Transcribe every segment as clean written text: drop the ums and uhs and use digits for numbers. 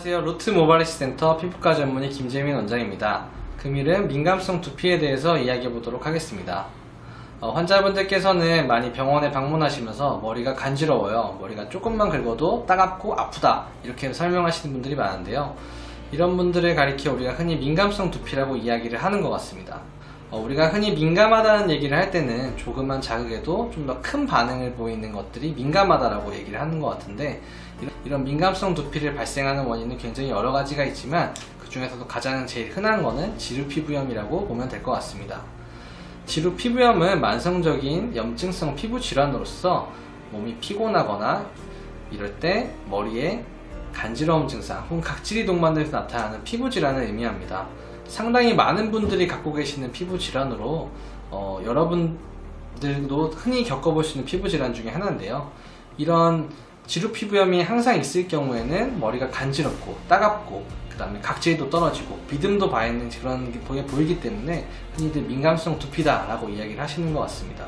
안녕하세요. 루트 모발이식 센터 피부과 전문의 김재민 원장입니다. 금일은 민감성 두피에 대해서 이야기해 보도록 하겠습니다. 환자분들께서는 많이 병원에 방문하시면서 머리가 간지러워요, 머리가 조금만 긁어도 따갑고 아프다, 이렇게 설명하시는 분들이 많은데요. 이런 분들을 가리켜 우리가 흔히 민감성 두피라고 이야기를 하는 것 같습니다. 우리가 흔히 민감하다는 얘기를 할 때는 조그만 자극에도 좀 더 큰 반응을 보이는 것들이 민감하다라고 얘기를 하는 것 같은데, 이런 민감성 두피를 발생하는 원인은 굉장히 여러 가지가 있지만 그 중에서도 가장 제일 흔한 거는 지루 피부염이라고 보면 될 것 같습니다. 지루 피부염은 만성적인 염증성 피부 질환으로서 몸이 피곤하거나 이럴 때 머리에 간지러움 증상 혹은 각질이 동반돼서 나타나는 피부 질환을 의미합니다. 상당히 많은 분들이 갖고 계시는 피부 질환으로 여러분들도 흔히 겪어볼 수 있는 피부 질환 중에 하나인데요. 이런 지루 피부염이 항상 있을 경우에는 머리가 간지럽고 따갑고 그 다음에 각질도 떨어지고 비듬도 바있는 그런 게 보이기 때문에 흔히들 민감성 두피다 라고 이야기를 하시는 것 같습니다.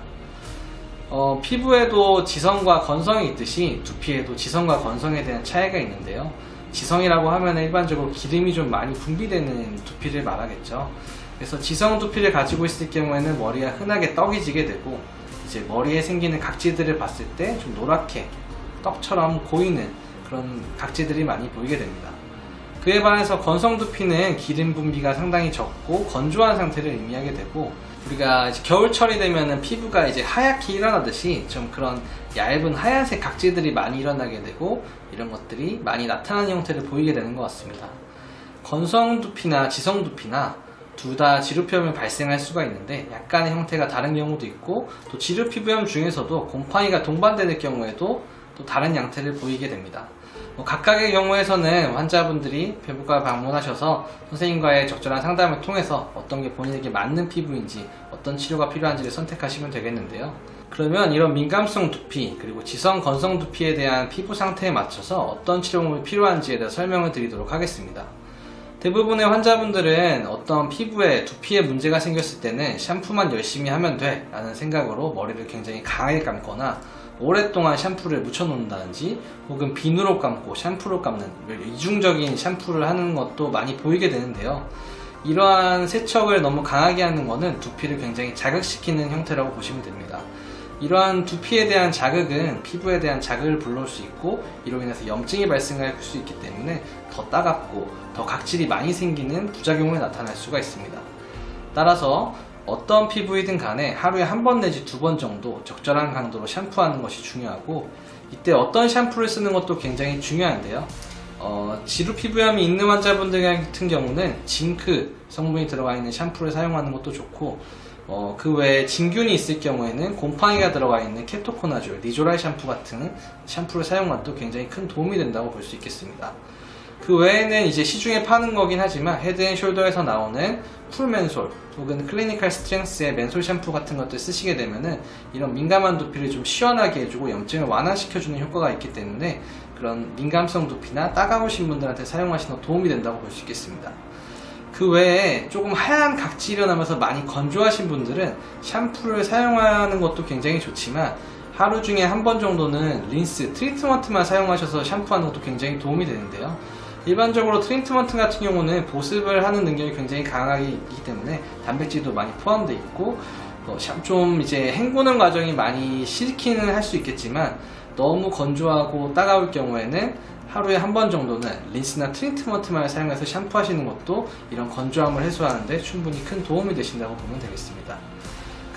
피부에도 지성과 건성이 있듯이 두피에도 지성과 건성에 대한 차이가 있는데요. 지성이라고 하면 일반적으로 기름이 좀 많이 분비되는 두피를 말하겠죠. 그래서 지성 두피를 가지고 있을 경우에는 머리가 흔하게 떡이 지게 되고, 이제 머리에 생기는 각질들을 봤을 때 좀 노랗게 떡처럼 고이는 그런 각질들이 많이 보이게 됩니다. 그에 반해서 건성 두피는 기름 분비가 상당히 적고 건조한 상태를 의미하게 되고, 우리가 이제 겨울철이 되면은 피부가 이제 하얗게 일어나듯이 좀 그런 얇은 하얀색 각질들이 많이 일어나게 되고 이런 것들이 많이 나타나는 형태를 보이게 되는 것 같습니다. 건성 두피나 지성 두피나 둘 다 지루 피부염이 발생할 수가 있는데 약간의 형태가 다른 경우도 있고, 또 지루 피부염 중에서도 곰팡이가 동반되는 경우에도 또 다른 양태를 보이게 됩니다. 각각의 경우에서는 환자분들이 피부과 방문하셔서 선생님과의 적절한 상담을 통해서 어떤 게 본인에게 맞는 피부인지, 어떤 치료가 필요한지를 선택하시면 되겠는데요. 그러면 이런 민감성 두피 그리고 지성 건성 두피에 대한 피부 상태에 맞춰서 어떤 치료법이 필요한지에 대해 설명을 드리도록 하겠습니다. 대부분의 환자분들은 어떤 두피에 문제가 생겼을 때는 샴푸만 열심히 하면 돼 라는 생각으로 머리를 굉장히 강하게 감거나 오랫동안 샴푸를 묻혀놓는다든지 혹은 비누로 감고 샴푸로 감는 이중적인 샴푸를 하는 것도 많이 보이게 되는데요. 이러한 세척을 너무 강하게 하는 것은 두피를 굉장히 자극시키는 형태라고 보시면 됩니다. 이러한 두피에 대한 자극은 피부에 대한 자극을 불러올 수 있고, 이로 인해서 염증이 발생할 수 있기 때문에 더 따갑고 더 각질이 많이 생기는 부작용을 나타낼 수가 있습니다. 따라서 어떤 피부이든 간에 하루에 한 번 내지 두 번 정도 적절한 강도로 샴푸하는 것이 중요하고, 이때 어떤 샴푸를 쓰는 것도 굉장히 중요한데요. 지루 피부염이 있는 환자분들 같은 경우는 징크 성분이 들어가 있는 샴푸를 사용하는 것도 좋고, 그 외에 진균이 있을 경우에는 곰팡이가 들어가 있는 케토코나졸, 니조랄 샴푸 같은 샴푸를 사용하는 것도 굉장히 큰 도움이 된다고 볼 수 있겠습니다. 그 외에는 이제 시중에 파는 거긴 하지만 헤드앤숄더에서 나오는 쿨맨솔 혹은 클리니컬 스트렝스의 맨솔 샴푸 같은 것들 쓰시게 되면은 이런 민감한 두피를 좀 시원하게 해주고 염증을 완화시켜주는 효과가 있기 때문에 그런 민감성 두피나 따가우신 분들한테 사용하시는 도움이 된다고 볼 수 있겠습니다. 그 외에 조금 하얀 각질이 일어나면서 많이 건조하신 분들은 샴푸를 사용하는 것도 굉장히 좋지만 하루 중에 한 번 정도는 린스, 트리트먼트만 사용하셔서 샴푸하는 것도 굉장히 도움이 되는데요. 일반적으로 트리트먼트 같은 경우는 보습을 하는 능력이 굉장히 강하게 있기 때문에 단백질도 많이 포함되어 있고, 좀 이제 헹구는 과정이 많이 싫기는 할 수 있겠지만 너무 건조하고 따가울 경우에는 하루에 한 번 정도는 린스나 트리트먼트만 사용해서 샴푸하시는 것도 이런 건조함을 해소하는데 충분히 큰 도움이 되신다고 보면 되겠습니다.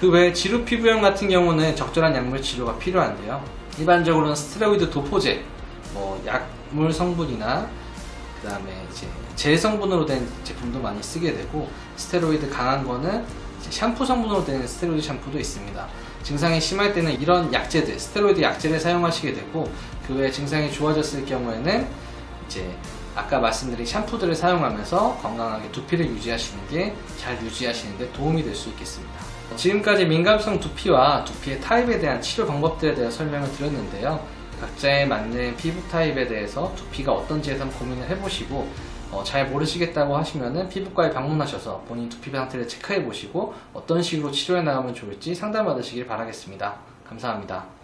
그 외에 지루 피부염 같은 경우는 적절한 약물 치료가 필요한데요. 일반적으로는 스테로이드 도포제, 약물 성분이나 그 다음에 이제 젤 성분으로 된 제품도 많이 쓰게 되고, 스테로이드 강한 거는 이제 샴푸 성분으로 된 스테로이드 샴푸도 있습니다. 증상이 심할 때는 이런 약제들, 스테로이드 약제를 사용하시게 되고, 그 외에 증상이 좋아졌을 경우에는 이제 아까 말씀드린 샴푸들을 사용하면서 건강하게 두피를 유지하시는 게 잘 유지하시는데 도움이 될 수 있겠습니다. 지금까지 민감성 두피와 두피의 타입에 대한 치료 방법들에 대해 설명을 드렸는데요. 각자의 맞는 피부 타입에 대해서 두피가 어떤지에 대해서 고민을 해보시고, 잘 모르시겠다고 하시면은 피부과에 방문하셔서 본인 두피 상태를 체크해 보시고 어떤 식으로 치료해 나가면 좋을지 상담 받으시길 바라겠습니다. 감사합니다.